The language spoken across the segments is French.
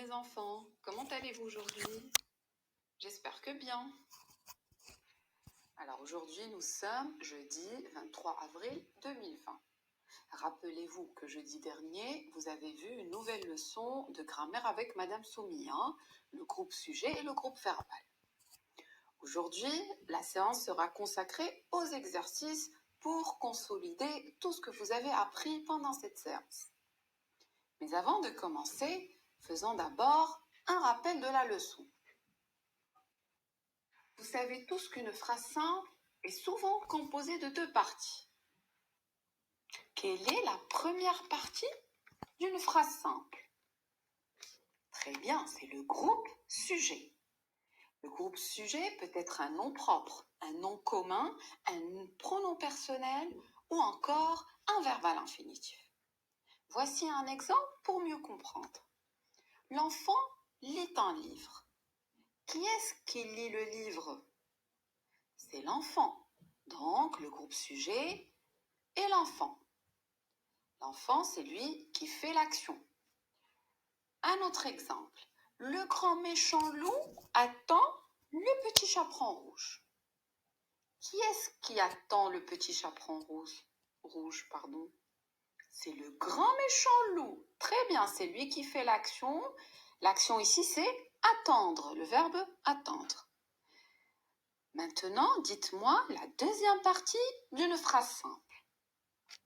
mes enfants, comment allez-vous aujourd'hui? J'espère que bien. Alors aujourd'hui, nous sommes jeudi 23 avril 2020. Rappelez-vous que jeudi dernier, vous avez vu une nouvelle leçon de grammaire avec Madame Soumia, le groupe sujet et le groupe verbal. Aujourd'hui, la séance sera consacrée aux exercices pour consolider tout ce que vous avez appris pendant cette séance. Mais avant de commencer, faisons d'abord un rappel de la leçon. Vous savez tous qu'une phrase simple est souvent composée de deux parties. Quelle est la première partie d'une phrase simple? Très bien, c'est le groupe sujet. Le groupe sujet peut être un nom propre, un nom commun, un pronom personnel ou encore un verbe à l'infinitif. Voici un exemple pour mieux comprendre. L'enfant lit un livre. Qui est-ce qui lit le livre? C'est l'enfant. Donc, le groupe sujet est l'enfant. L'enfant, c'est lui qui fait l'action. Un autre exemple. Le grand méchant loup attend le petit chaperon rouge. Qui est-ce qui attend le petit chaperon rouge, C'est le grand méchant loup. Très bien, c'est lui qui fait l'action. L'action ici, c'est attendre, le verbe attendre. Maintenant, dites-moi la deuxième partie d'une phrase simple.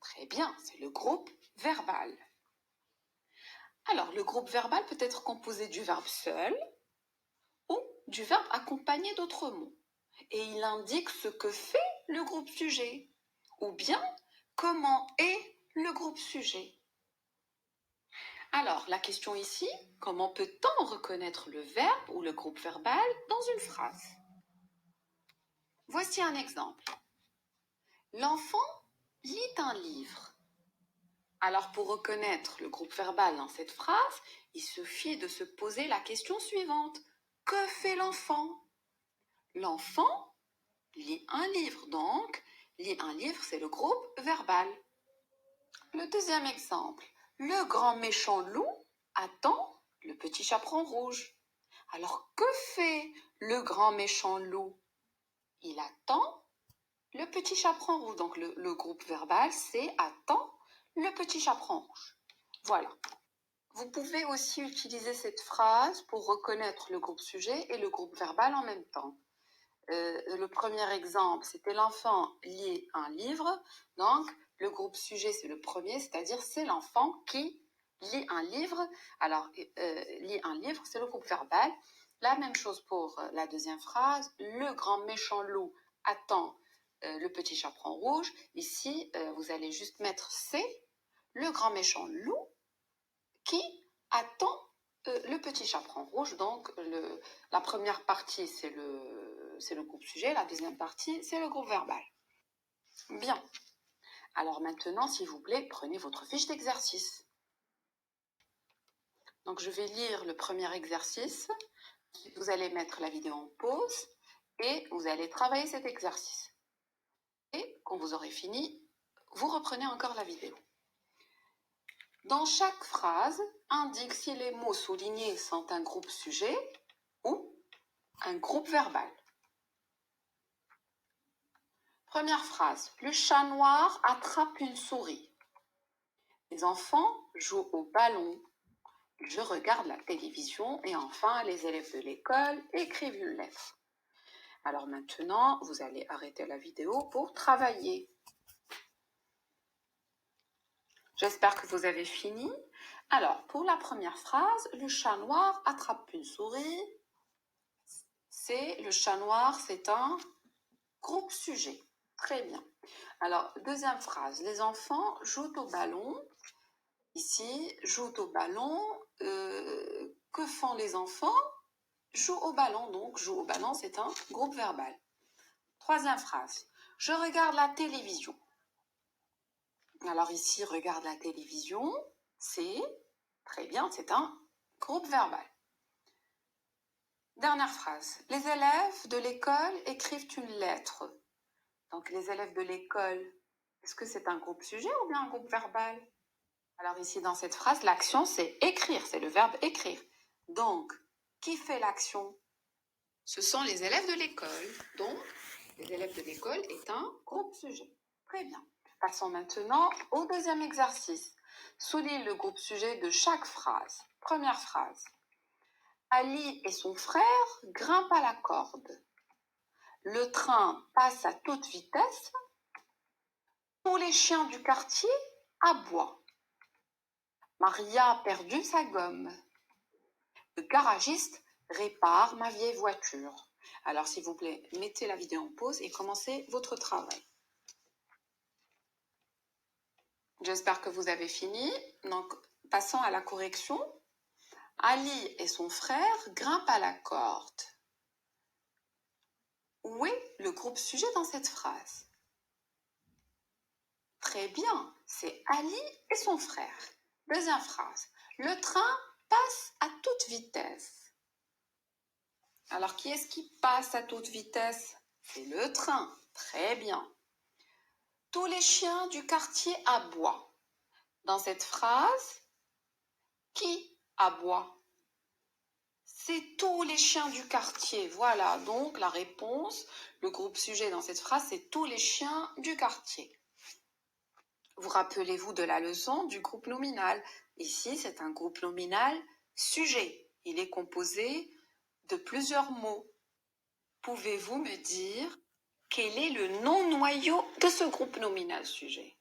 Très bien, c'est le groupe verbal. Alors, le groupe verbal peut être composé du verbe seul ou du verbe accompagné d'autres mots. Et il indique ce que fait le groupe sujet ou bien comment est le groupe sujet. Alors, la question ici, comment peut-on reconnaître le verbe ou le groupe verbal dans une phrase? Voici un exemple. L'enfant lit un livre. Alors, pour reconnaître le groupe verbal dans cette phrase, il suffit de se poser la question suivante. Que fait l'enfant? L'enfant lit un livre, donc lit un livre, c'est le groupe verbal. Le deuxième exemple. Le grand méchant loup attend le petit chaperon rouge. Alors, que fait le grand méchant loup? Il attend le petit chaperon rouge. Donc, le groupe verbal, c'est attend le petit chaperon rouge. Voilà. Vous pouvez aussi utiliser cette phrase pour reconnaître le groupe sujet et le groupe verbal en même temps. Le premier exemple, c'était l'enfant lit un livre. Donc, le groupe sujet, c'est le premier, c'est-à-dire c'est l'enfant qui lit un livre. Alors, lit un livre, c'est le groupe verbal. La même chose pour la deuxième phrase. Le grand méchant loup attend le petit chaperon rouge. Ici, vous allez juste mettre c'est le grand méchant loup qui attend le petit chaperon rouge. Donc, la première partie, c'est le groupe sujet. La deuxième partie, c'est le groupe verbal. Bien. Alors maintenant, s'il vous plaît, prenez votre fiche d'exercice. Donc, je vais lire le premier exercice. Vous allez mettre la vidéo en pause et vous allez travailler cet exercice. Et quand vous aurez fini, vous reprenez encore la vidéo. Dans chaque phrase, indique si les mots soulignés sont un groupe sujet ou un groupe verbal. Première phrase. Le chat noir attrape une souris. Les enfants jouent au ballon. Je regarde la télévision et enfin les élèves de l'école écrivent une lettre. Alors maintenant, vous allez arrêter la vidéo pour travailler. J'espère que vous avez fini. Alors, pour la première phrase, le chat noir attrape une souris. Le chat noir, c'est un groupe sujet. Très bien. Alors, deuxième phrase, les enfants jouent au ballon. Ici, jouent au ballon. Que font les enfants? Jouent au ballon. Donc, jouent au ballon, c'est un groupe verbal. Troisième phrase, je regarde la télévision. Alors ici, regarde la télévision, c'est, très bien, c'est un groupe verbal. Dernière phrase, les élèves de l'école écrivent une lettre. Donc les élèves de l'école, est-ce que c'est un groupe sujet ou bien un groupe verbal? Alors ici, dans cette phrase, l'action, c'est écrire, c'est le verbe écrire. Donc, qui fait l'action? Ce sont les élèves de l'école. Donc, les élèves de l'école est un groupe sujet. Très bien. Passons maintenant au deuxième exercice. Souligne le groupe sujet de chaque phrase. Première phrase. Ali et son frère grimpent à la corde. Le train passe à toute vitesse. Tous les chiens du quartier aboient. Maria a perdu sa gomme. Le garagiste répare ma vieille voiture. Alors, s'il vous plaît, mettez la vidéo en pause et commencez votre travail. J'espère que vous avez fini. Donc, passons à la correction. Ali et son frère grimpent à la corde. Où est le groupe sujet dans cette phrase? Très bien, c'est Ali et son frère. Deuxième phrase. Le train passe à toute vitesse. Alors, qui est-ce qui passe à toute vitesse? C'est le train. Très bien. Tous les chiens du quartier aboient. Dans cette phrase, qui aboie? C'est tous les chiens du quartier. Voilà, donc la réponse, le groupe sujet dans cette phrase, c'est tous les chiens du quartier. Vous rappelez-vous de la leçon du groupe nominal. Ici, c'est un groupe nominal sujet. Il est composé de plusieurs mots. Pouvez-vous me dire quel est le nom noyau de ce groupe nominal sujet?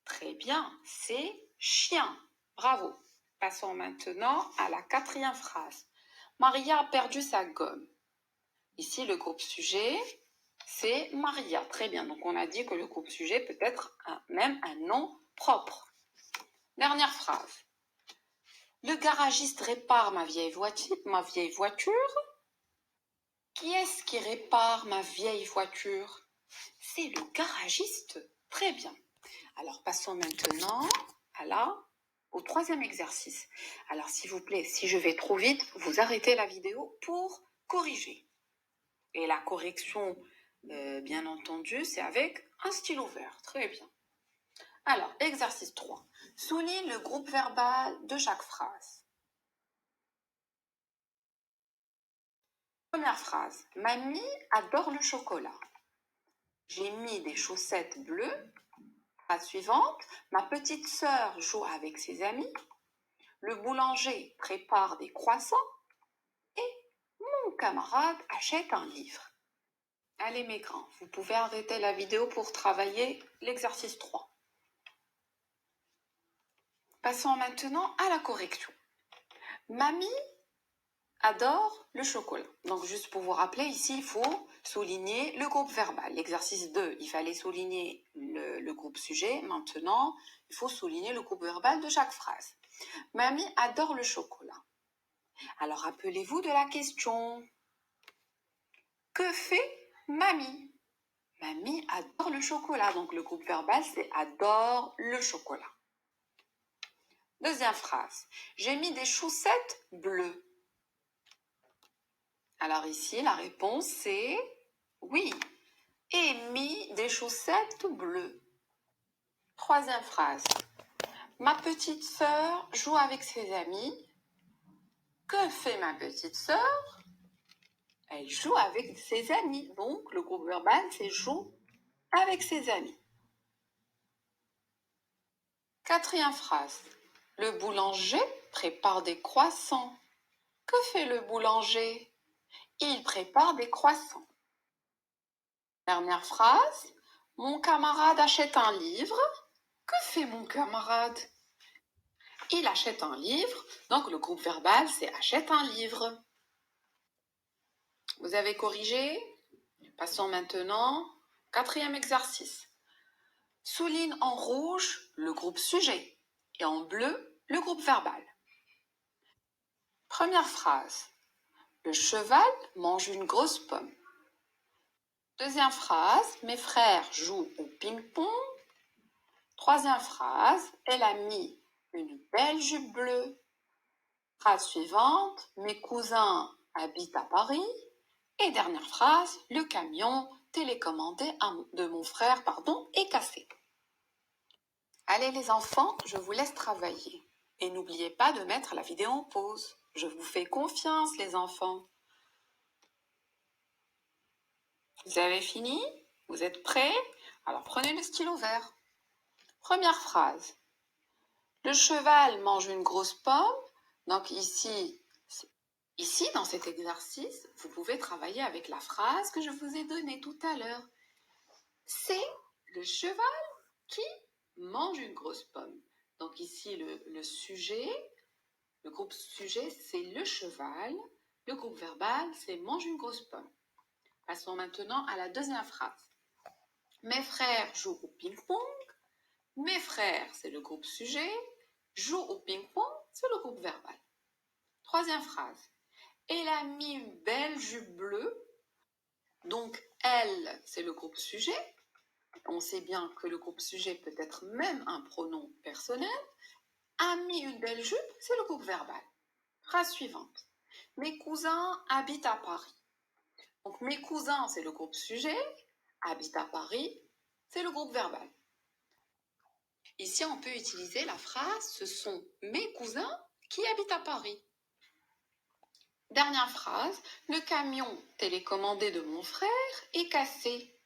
Très bien, c'est chien. Bravo. Passons maintenant à la quatrième phrase. Maria a perdu sa gomme. Ici, le groupe sujet, c'est Maria. Très bien. Donc, on a dit que le groupe sujet peut être même un nom propre. Dernière phrase. Le garagiste répare ma vieille voiture. Qui est-ce qui répare ma vieille voiture? C'est le garagiste. Très bien. Alors, passons maintenant au troisième exercice. Alors, s'il vous plaît, si je vais trop vite, vous arrêtez la vidéo pour corriger. Et la correction, bien entendu, c'est avec un stylo vert. Très bien. Alors, exercice 3. Souligne le groupe verbal de chaque phrase. Première phrase. Mamie adore le chocolat. J'ai mis des chaussettes bleues. Phrase suivante. Ma petite sœur joue avec ses amis. Le boulanger prépare des croissants. Et mon camarade achète un livre. Allez mes grands, vous pouvez arrêter la vidéo pour travailler l'exercice 3. Passons maintenant à la correction. Mamie adore le chocolat. Donc juste pour vous rappeler, ici il faut souligner le groupe verbal. L'exercice 2, il fallait souligner le groupe sujet. Maintenant, il faut souligner le groupe verbal de chaque phrase. Mamie adore le chocolat. Alors rappelez-vous de la question. Que fait mamie? Mamie adore le chocolat. Donc le groupe verbal, c'est adore le chocolat. Deuxième phrase. J'ai mis des chaussettes bleues. Alors ici, la réponse c'est oui. Et mis des chaussettes bleues. Troisième phrase. Ma petite sœur joue avec ses amis. Que fait ma petite sœur? Elle joue avec ses amis. Donc le groupe verbal, c'est joue avec ses amis. Quatrième phrase. Le boulanger prépare des croissants. Que fait le boulanger? Il prépare des croissants. Dernière phrase. Mon camarade achète un livre. Que fait mon camarade? Il achète un livre. Donc le groupe verbal, c'est achète un livre. Vous avez corrigé? Passons maintenant au quatrième exercice. Souligne en rouge le groupe sujet et en bleu le groupe verbal. Première phrase. Le cheval mange une grosse pomme. Deuxième phrase. Mes frères jouent au ping-pong. Troisième phrase. Elle a mis une belle jupe bleue. Phrase suivante. Mes cousins habitent à Paris. Et dernière phrase. Le camion télécommandé de mon frère est cassé. Allez les enfants, je vous laisse travailler. Et n'oubliez pas de mettre la vidéo en pause. Je vous fais confiance, les enfants. Vous avez fini? Vous êtes prêts? Alors prenez le stylo vert. Première phrase. Le cheval mange une grosse pomme. Donc ici, dans cet exercice, vous pouvez travailler avec la phrase que je vous ai donnée tout à l'heure. C'est le cheval qui mange une grosse pomme. Donc ici, le sujet, le groupe sujet, c'est le cheval. Le groupe verbal, c'est mange une grosse pomme. Passons maintenant à la deuxième phrase. Mes frères jouent au ping-pong. Mes frères, c'est le groupe sujet. Jouent au ping-pong, c'est le groupe verbal. Troisième phrase. Elle a mis une belle jupe bleue. Donc, elle, c'est le groupe sujet. On sait bien que le groupe sujet peut être même un pronom personnel. A mis une belle jupe, c'est le groupe verbal. Phrase suivante. Mes cousins habitent à Paris. Donc, mes cousins, c'est le groupe sujet. Habitent à Paris, c'est le groupe verbal. Ici, on peut utiliser la phrase « Ce sont mes cousins qui habitent à Paris ». Dernière phrase, le camion télécommandé de mon frère est cassé.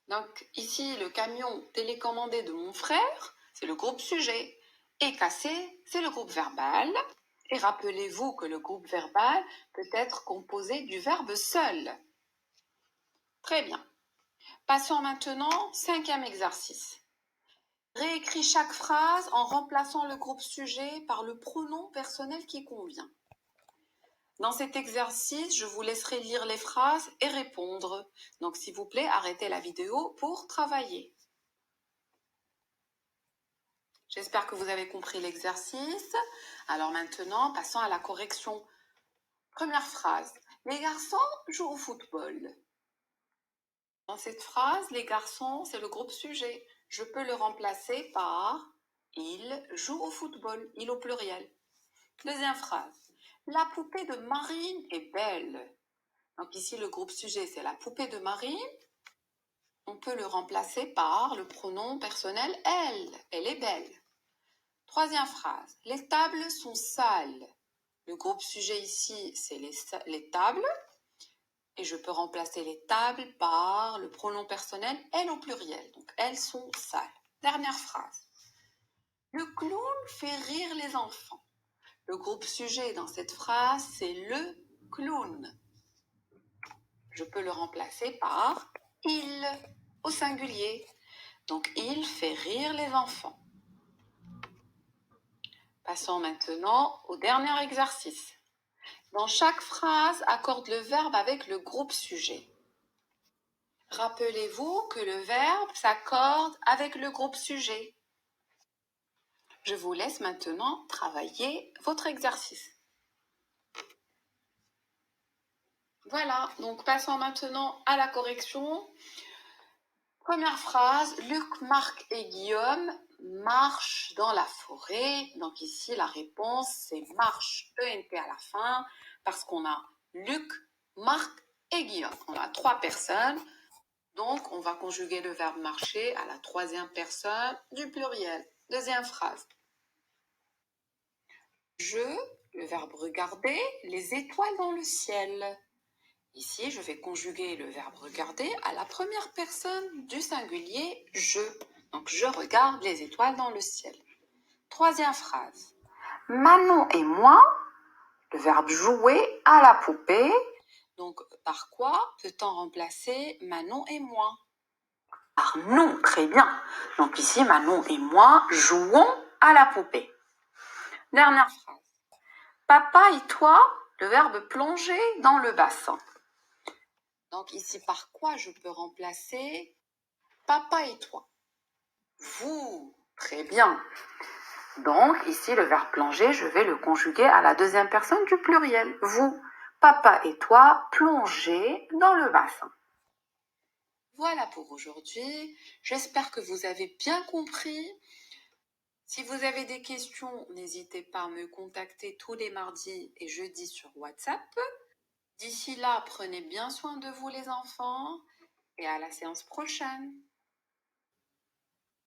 Donc ici, le camion télécommandé de mon frère, c'est le groupe sujet. Est cassé, c'est le groupe verbal. Et rappelez-vous que le groupe verbal peut être composé du verbe seul. Très bien. Passons maintenant, cinquième exercice. Réécris chaque phrase en remplaçant le groupe sujet par le pronom personnel qui convient. Dans cet exercice, je vous laisserai lire les phrases et répondre. Donc, s'il vous plaît, arrêtez la vidéo pour travailler. J'espère que vous avez compris l'exercice. Alors maintenant, passons à la correction. Première phrase. Les garçons jouent au football. Dans cette phrase, les garçons, c'est le groupe sujet. Je peux le remplacer par ils jouent au football, ils au pluriel. Deuxième phrase. La poupée de Marine est belle. Donc ici, le groupe sujet, c'est la poupée de Marine. On peut le remplacer par le pronom personnel elle. Elle est belle. Troisième phrase. Les tables sont sales. Le groupe sujet ici, c'est les tables. Et je peux remplacer les tables par le pronom personnel elle au pluriel. Donc, elles sont sales. Dernière phrase. Le clown fait rire les enfants. Le groupe sujet dans cette phrase, c'est le clown. Je peux le remplacer par il au singulier. Donc, il fait rire les enfants. Passons maintenant au dernier exercice. Dans chaque phrase, accorde le verbe avec le groupe sujet. Rappelez-vous que le verbe s'accorde avec le groupe sujet. Je vous laisse maintenant travailler votre exercice. Voilà, donc passons maintenant à la correction. Première phrase, Luc, Marc et Guillaume marchent dans la forêt. Donc ici, la réponse, c'est marche, ENT à la fin, parce qu'on a Luc, Marc et Guillaume. On a 3 personnes. Donc, on va conjuguer le verbe marcher à la 3e personne du pluriel. Deuxième phrase. Le verbe regarder, les étoiles dans le ciel. Ici, je vais conjuguer le verbe regarder à la 1re personne du singulier je. Donc, je regarde les étoiles dans le ciel. Troisième phrase. Manon et moi, le verbe jouer à la poupée. Donc, par quoi peut-on remplacer Manon et moi? Par nous, très bien. Donc ici, Manon et moi jouons à la poupée. Dernière phrase. Papa et toi, le verbe plonger dans le bassin. Donc ici, par quoi je peux remplacer papa et toi? Vous, très bien. Donc ici, le verbe plonger, je vais le conjuguer à la 2e personne du pluriel. Vous, papa et toi, plongez dans le bassin. Voilà pour aujourd'hui. J'espère que vous avez bien compris. Si vous avez des questions, n'hésitez pas à me contacter tous les mardis et jeudis sur WhatsApp. D'ici là, prenez bien soin de vous les enfants et à la séance prochaine.